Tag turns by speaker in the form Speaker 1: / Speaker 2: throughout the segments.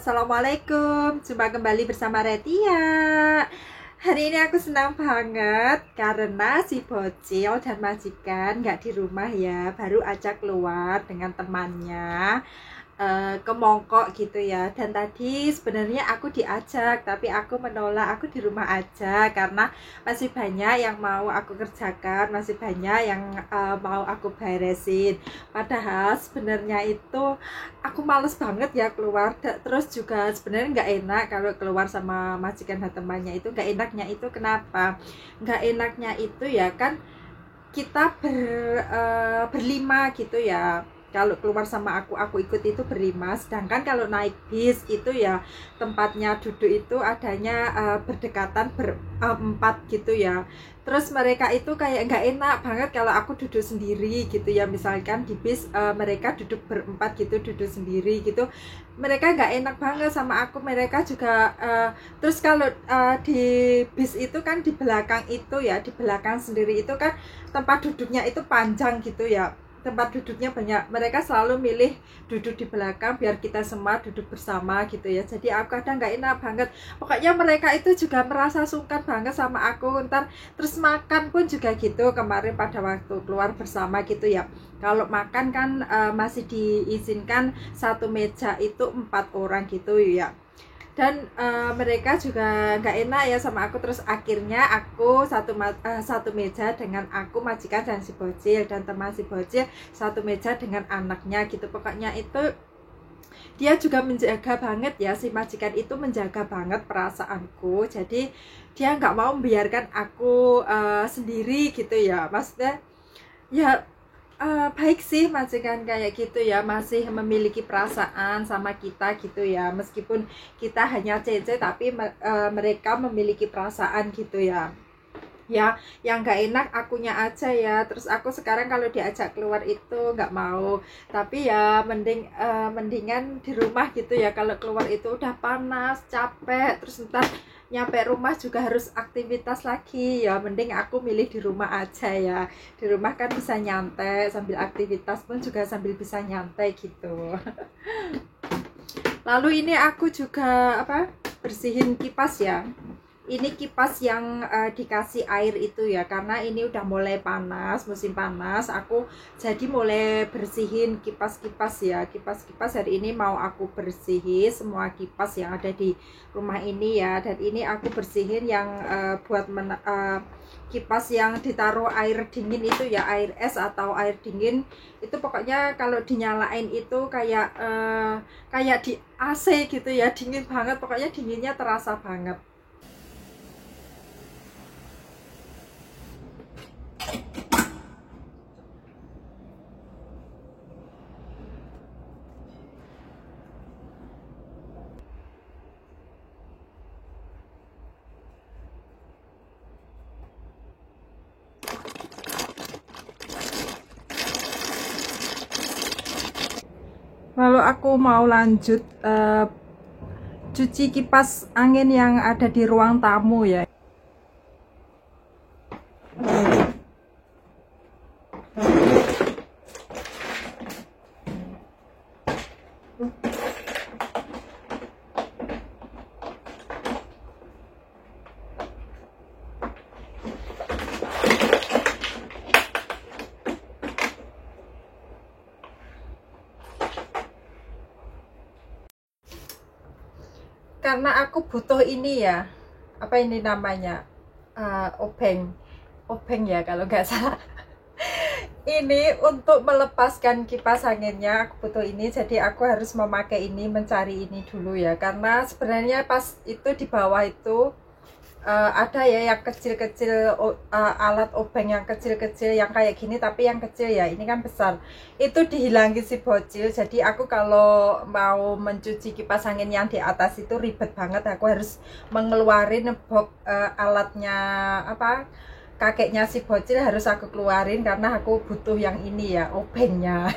Speaker 1: Assalamualaikum, jumpa kembali bersama Retia. Hari ini aku senang banget karena si bocil dan majikan nggak di rumah ya, baru ajak keluar dengan temannya ke Mongkok gitu ya. Dan tadi sebenarnya aku diajak, tapi aku menolak, aku di rumah aja karena masih banyak yang mau aku kerjakan, masih banyak yang mau aku beresin. Padahal sebenarnya itu aku males banget ya keluar. Terus juga sebenarnya nggak enak kalau keluar sama majikan dan temannya. Itu nggak enaknya itu kenapa? Nggak enaknya itu ya kan kita berlima gitu ya. Kalau keluar sama aku ikut itu berlima. Sedangkan kalau naik bis itu ya tempatnya duduk itu adanya berdekatan berempat gitu ya. Terus mereka itu kayak nggak enak banget kalau aku duduk sendiri gitu ya. Misalkan di bis mereka duduk berempat gitu, duduk sendiri gitu. Mereka nggak enak banget sama aku. Mereka juga terus kalau di bis itu kan di belakang itu ya, di belakang sendiri itu kan tempat duduknya itu panjang gitu ya, tempat duduknya banyak. Mereka selalu milih duduk di belakang biar kita semua duduk bersama gitu ya. Jadi aku kadang nggak enak banget. Pokoknya mereka itu juga merasa sungkan banget sama aku. Ntar terus makan pun juga gitu. Kemarin pada waktu keluar bersama gitu ya, kalau makan kan masih diizinkan satu meja itu 4 orang gitu ya. Dan mereka juga nggak enak ya sama aku. Terus akhirnya aku satu meja dengan aku, majikan dan si bocil, dan teman si bocil satu meja dengan anaknya gitu. Pokoknya itu dia juga menjaga banget ya, si majikan itu menjaga banget perasaanku. Jadi dia nggak mau membiarkan aku sendiri gitu ya. Maksudnya ya baik sih majikan kayak gitu ya, masih memiliki perasaan sama kita gitu ya. Meskipun kita hanya cece tapi mereka memiliki perasaan gitu ya. Ya, yang nggak enak akunya aja ya. Terus aku sekarang kalau diajak keluar itu nggak mau. Tapi ya mendingan di rumah gitu ya. Kalau keluar itu udah panas, capek, terus ntar nyampe rumah juga harus aktivitas lagi ya. Mending aku milih di rumah aja ya. Di rumah kan bisa nyantai, sambil aktivitas pun juga sambil bisa nyantai gitu. Lalu ini aku juga bersihin kipas ya. Ini kipas yang dikasih air itu ya, karena ini udah mulai panas, musim panas. Aku jadi mulai bersihin kipas-kipas ya. Kipas-kipas hari ini mau aku bersihin semua kipas yang ada di rumah ini ya. Dan ini aku bersihin yang buat kipas yang ditaruh air dingin itu ya, air es atau air dingin itu. Pokoknya kalau dinyalain itu kayak di AC gitu ya, dingin banget. Pokoknya dinginnya terasa banget. Lalu aku mau lanjut cuci kipas angin yang ada di ruang tamu ya. Karena aku butuh ini ya, apa ini namanya, obeng ya kalau nggak salah. Ini untuk melepaskan kipas anginnya aku butuh ini, jadi aku harus memakai ini, mencari ini dulu ya. Karena sebenarnya pas itu di bawah itu ada ya yang kecil-kecil, alat obeng yang kecil-kecil yang kayak gini, tapi yang kecil ya, ini kan besar. Itu dihilangin si bocil. Jadi aku kalau mau mencuci kipas angin yang di atas itu ribet banget. Aku harus mengeluarin box alatnya, kakeknya si bocil harus aku keluarin karena aku butuh yang ini ya, obengnya.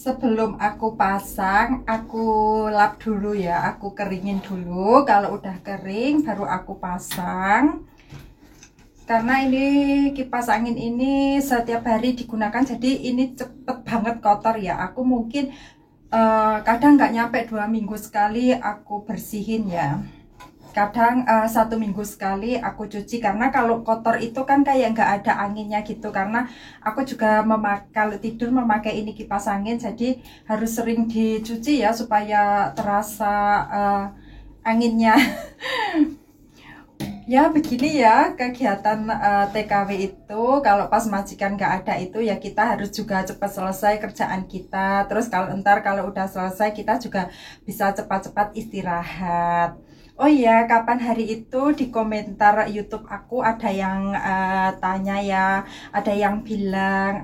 Speaker 1: Sebelum aku pasang, aku lap dulu ya, aku keringin dulu. Kalau udah kering baru aku pasang. Karena ini kipas angin ini setiap hari digunakan, jadi ini cepet banget kotor ya. Aku mungkin kadang nggak nyampe 2 minggu sekali aku bersihin ya. Kadang 1 minggu sekali aku cuci, karena kalau kotor itu kan kayak nggak ada anginnya gitu. Karena aku juga kalau tidur memakai ini kipas angin, jadi harus sering dicuci ya supaya terasa anginnya. Ya begini ya kegiatan TKW itu. Kalau pas majikan nggak ada itu ya kita harus juga cepat selesai kerjaan kita. Terus kalau udah selesai kita juga bisa cepat-cepat istirahat. Oh iya, kapan hari itu di komentar YouTube aku ada yang tanya ya, ada yang bilang,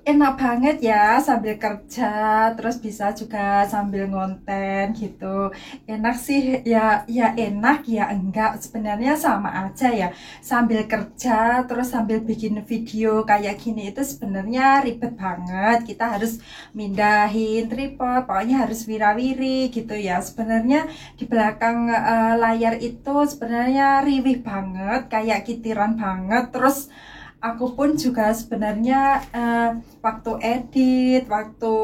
Speaker 1: enak banget ya sambil kerja, terus bisa juga sambil ngonten gitu. Enak sih ya, ya enak ya enggak, sebenarnya sama aja ya. Sambil kerja terus sambil bikin video kayak gini itu sebenarnya ribet banget. Kita harus mindahin tripod, pokoknya harus wirawiri gitu ya. Sebenarnya di belakang layar itu sebenarnya riwih banget, kayak kitiran banget. Terus aku pun juga sebenarnya waktu edit, waktu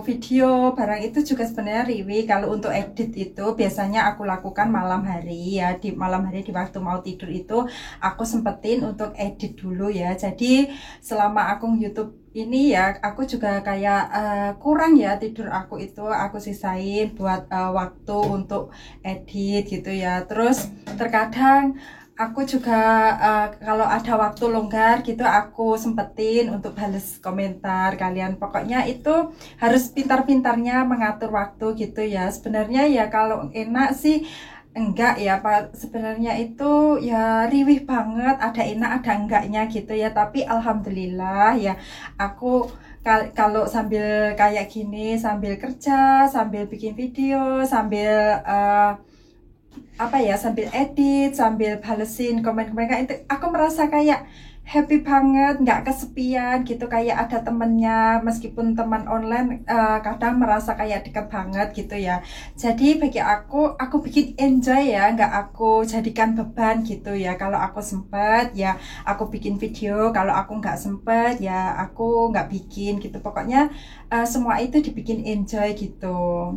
Speaker 1: video barang itu juga sebenarnya riwi. Kalau untuk edit itu biasanya aku lakukan malam hari ya, di malam hari di waktu mau tidur itu aku sempetin untuk edit dulu ya. Jadi selama akun YouTube ini ya aku juga kayak kurang ya tidur aku itu, aku sisain buat waktu untuk edit gitu ya. Terus terkadang aku juga kalau ada waktu longgar gitu aku sempetin untuk bales komentar kalian. Pokoknya itu harus pintar-pintarnya mengatur waktu gitu ya. Sebenarnya ya kalau enak sih enggak ya Pak, sebenarnya itu ya riwih banget, ada enak ada enggaknya gitu ya. Tapi alhamdulillah ya aku kalau sambil kayak gini, sambil kerja, sambil bikin video, sambil sambil edit, sambil balesin komen mereka, itu aku merasa kayak happy banget, nggak kesepian gitu, kayak ada temennya. Meskipun teman online kadang merasa kayak deket banget gitu ya. Jadi bagi aku bikin enjoy ya, nggak aku jadikan beban gitu ya. Kalau aku sempet ya aku bikin video, kalau aku nggak sempet ya aku nggak bikin gitu. Pokoknya semua itu dibikin enjoy gitu.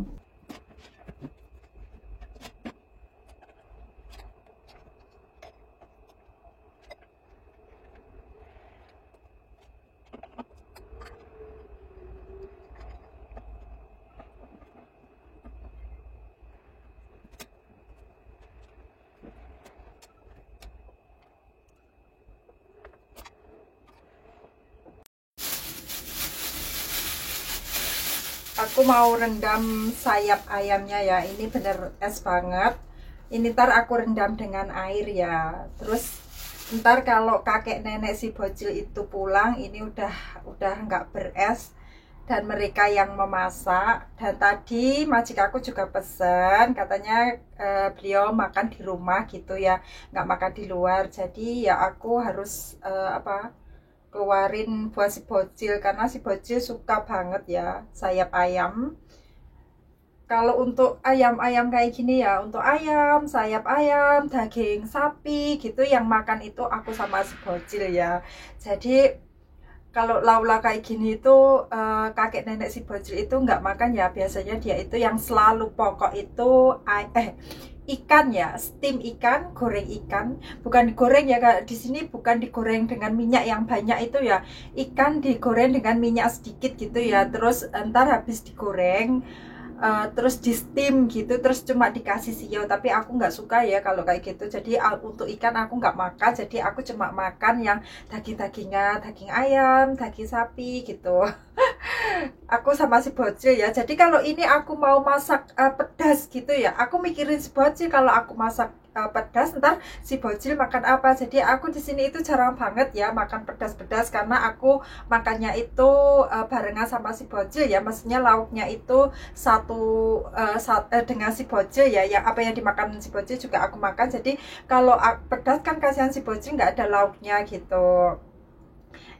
Speaker 1: Aku mau rendam sayap ayamnya ya, ini bener es banget. Ini ntar aku rendam dengan air ya. Terus ntar kalau kakek nenek si bocil itu pulang, ini udah nggak beres dan mereka yang memasak. Dan tadi majik aku juga pesen, katanya beliau makan di rumah gitu ya, nggak makan di luar. Jadi ya aku harus keluarin buat si bocil, karena si bocil suka banget ya sayap ayam. Kalau untuk ayam-ayam kayak gini ya, untuk ayam, sayap ayam, daging sapi gitu yang makan itu aku sama si bocil ya. Jadi kalau laula kayak gini itu kakek nenek si bocil itu nggak makan ya. Biasanya dia itu yang selalu pokok itu ikan ya, steam ikan, goreng ikan. Bukan digoreng ya Kak, di sini bukan digoreng dengan minyak yang banyak itu ya. Ikan digoreng dengan minyak sedikit gitu ya. Terus ntar habis digoreng terus di steam gitu, terus cuma dikasih sio. Tapi aku nggak suka ya kalau kayak gitu. Jadi untuk ikan aku nggak makan, jadi aku cuma makan yang daging-dagingan, daging ayam, daging sapi gitu. Aku sama si bocil ya. Jadi kalau ini aku mau masak pedas gitu ya, aku mikirin si bocil. Kalau aku masak pedas, ntar si bocil makan apa. Jadi aku di sini itu jarang banget ya makan pedas-pedas, karena aku makannya itu barengan sama si bocil ya. Maksudnya lauknya itu dengan si bocil ya, yang apa yang dimakan si bocil juga aku makan. Jadi kalau pedas kan kasihan si bocil nggak ada lauknya gitu.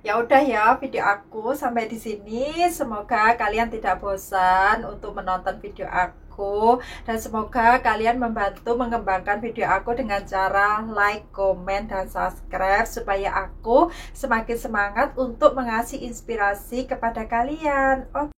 Speaker 1: Ya udah ya, video aku sampai di sini. Semoga kalian tidak bosan untuk menonton video aku, dan semoga kalian membantu mengembangkan video aku dengan cara like, komen, dan subscribe supaya aku semakin semangat untuk mengasih inspirasi kepada kalian. Oke.